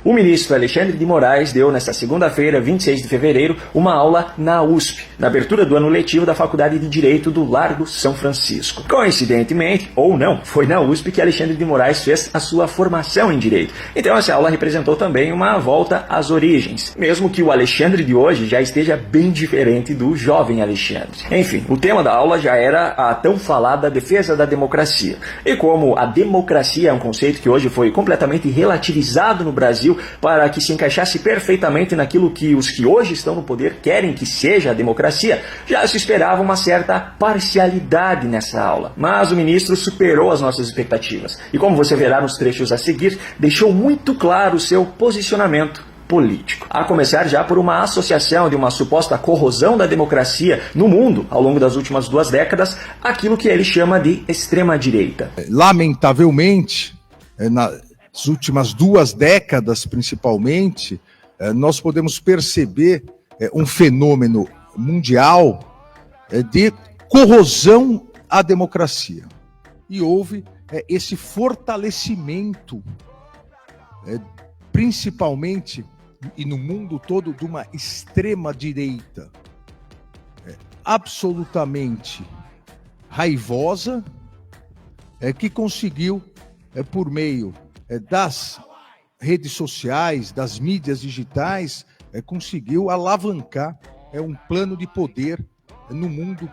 O ministro Alexandre de Moraes deu nesta segunda-feira, 26 de fevereiro, uma aula na USP, na abertura do ano letivo da Faculdade de Direito do Largo São Francisco. Coincidentemente, ou não, foi na USP que Alexandre de Moraes fez a sua formação em Direito. Então essa aula representou também uma volta às origens, mesmo que o Alexandre de hoje já esteja bem diferente do jovem Alexandre. Enfim, o tema da aula já era a tão falada defesa da democracia. E como a democracia é um conceito que hoje foi completamente relativizado no Brasil para que se encaixasse perfeitamente naquilo que os que hoje estão no poder querem que seja a democracia, já se esperava uma certa parcialidade nessa aula. Mas o ministro superou as nossas expectativas. E como você verá nos trechos a seguir, deixou muito claro o seu posicionamento político. A começar já por uma associação de uma suposta corrosão da democracia no mundo ao longo das últimas 2 décadas, aquilo que ele chama de extrema-direita. Lamentavelmente, nas últimas 2 décadas principalmente, nós podemos perceber um fenômeno mundial de corrosão à democracia. E houve esse fortalecimento, principalmente e no mundo todo, de uma extrema-direita absolutamente raivosa, que conseguiu, por meio das redes sociais, das mídias digitais, conseguiu alavancar um plano de poder no mundo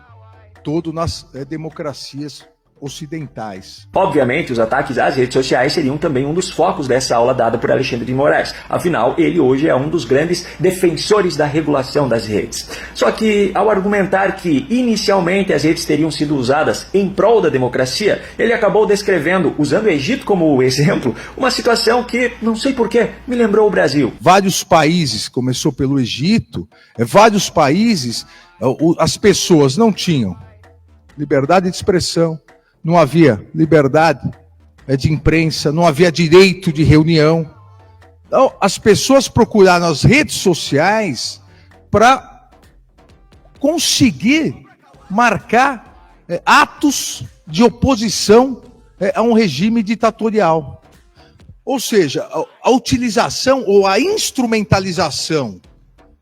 todo, nas democracias ocidentais. Obviamente, os ataques às redes sociais seriam também um dos focos dessa aula dada por Alexandre de Moraes. Afinal, ele hoje é um dos grandes defensores da regulação das redes. Só que, ao argumentar que inicialmente as redes teriam sido usadas em prol da democracia, ele acabou descrevendo, usando o Egito como exemplo, uma situação que, não sei porquê, me lembrou o Brasil. Vários países, começou pelo Egito, vários países, as pessoas não tinham liberdade de expressão, não havia liberdade de imprensa, não havia direito de reunião. Então, as pessoas procuraram as redes sociais para conseguir marcar atos de oposição a um regime ditatorial. Ou seja, a utilização ou a instrumentalização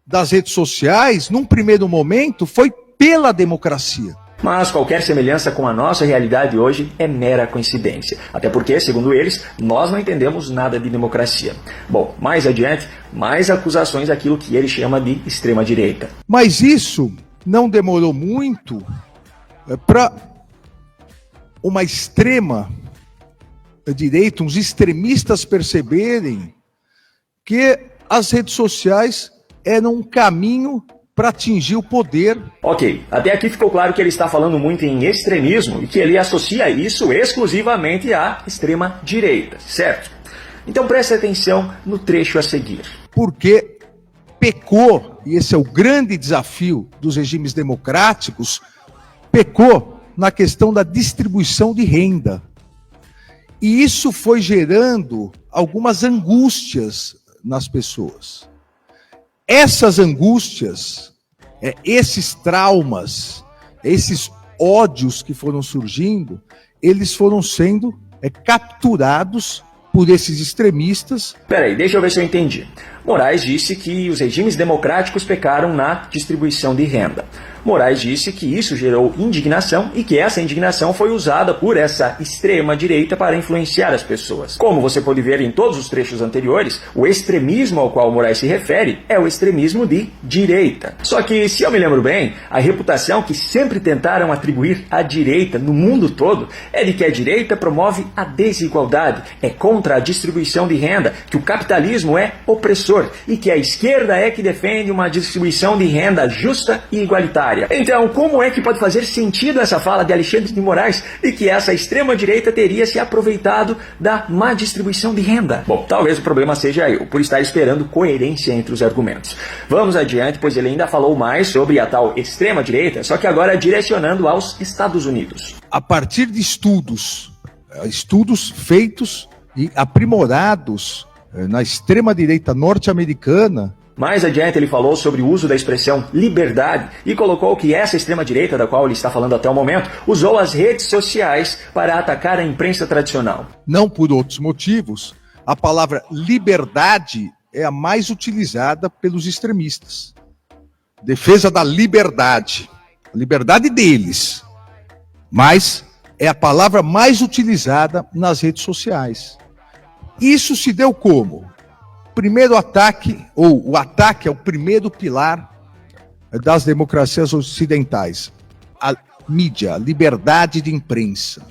das redes sociais, num primeiro momento, foi pela democracia. Mas qualquer semelhança com a nossa realidade hoje é mera coincidência. Até porque, segundo eles, nós não entendemos nada de democracia. Bom, mais adiante, mais acusações daquilo que ele chama de extrema-direita. Mas isso não demorou muito para uma extrema-direita, uns extremistas perceberem que as redes sociais eram um caminho para atingir o poder. Ok, até aqui ficou claro que ele está falando muito em extremismo e que ele associa isso exclusivamente à extrema-direita, certo? Então preste atenção no trecho a seguir. Porque pecou, e esse é o grande desafio dos regimes democráticos, pecou na questão da distribuição de renda. E isso foi gerando algumas angústias nas pessoas. Essas angústias, esses traumas, esses ódios que foram surgindo, eles foram sendo capturados por esses extremistas. Peraí, deixa eu ver se eu entendi. Moraes disse que os regimes democráticos pecaram na distribuição de renda. Moraes disse que isso gerou indignação e que essa indignação foi usada por essa extrema-direita para influenciar as pessoas. Como você pode ver em todos os trechos anteriores, o extremismo ao qual Moraes se refere é o extremismo de direita. Só que, se eu me lembro bem, a reputação que sempre tentaram atribuir à direita no mundo todo é de que a direita promove a desigualdade, é contra a distribuição de renda, que o capitalismo é opressor e que a esquerda é que defende uma distribuição de renda justa e igualitária. Então, como é que pode fazer sentido essa fala de Alexandre de Moraes de que essa extrema-direita teria se aproveitado da má distribuição de renda? Bom, talvez o problema seja eu, por estar esperando coerência entre os argumentos. Vamos adiante, pois ele ainda falou mais sobre a tal extrema-direita, só que agora direcionando aos Estados Unidos. A partir de estudos feitos e aprimorados na extrema-direita norte-americana. Mais adiante ele falou sobre o uso da expressão liberdade e colocou que essa extrema-direita, da qual ele está falando até o momento, usou as redes sociais para atacar a imprensa tradicional. Não por outros motivos, a palavra liberdade é a mais utilizada pelos extremistas. Defesa da liberdade, a liberdade deles, mas é a palavra mais utilizada nas redes sociais. Isso se deu como? Primeiro ataque, ou o ataque é o primeiro pilar das democracias ocidentais. A mídia, a liberdade de imprensa.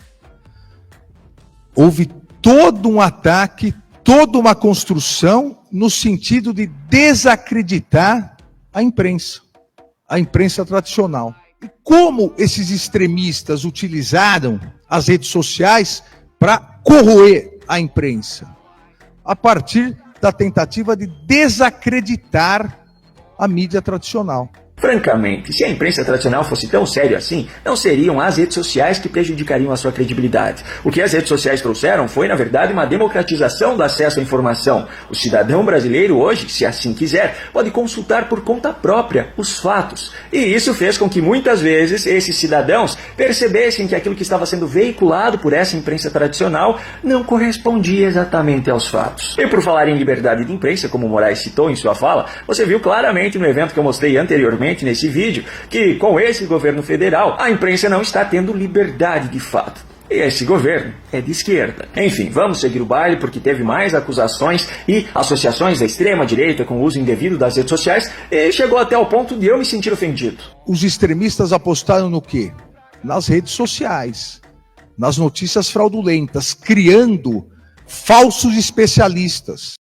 Houve todo um ataque, toda uma construção no sentido de desacreditar a imprensa tradicional. E como esses extremistas utilizaram as redes sociais para corroer a imprensa? A partir da tentativa de desacreditar a mídia tradicional. Francamente, se a imprensa tradicional fosse tão séria assim, não seriam as redes sociais que prejudicariam a sua credibilidade. O que as redes sociais trouxeram foi, na verdade, uma democratização do acesso à informação. O cidadão brasileiro hoje, se assim quiser, pode consultar por conta própria os fatos. E isso fez com que muitas vezes esses cidadãos percebessem que aquilo que estava sendo veiculado por essa imprensa tradicional não correspondia exatamente aos fatos. E por falar em liberdade de imprensa, como o Moraes citou em sua fala, você viu claramente no evento que eu mostrei anteriormente nesse vídeo, que com esse governo federal, a imprensa não está tendo liberdade de fato. E esse governo é de esquerda. Enfim, vamos seguir o baile porque teve mais acusações e associações da extrema-direita com o uso indevido das redes sociais e chegou até o ponto de eu me sentir ofendido. Os extremistas apostaram no quê? Nas redes sociais, nas notícias fraudulentas, criando falsos especialistas.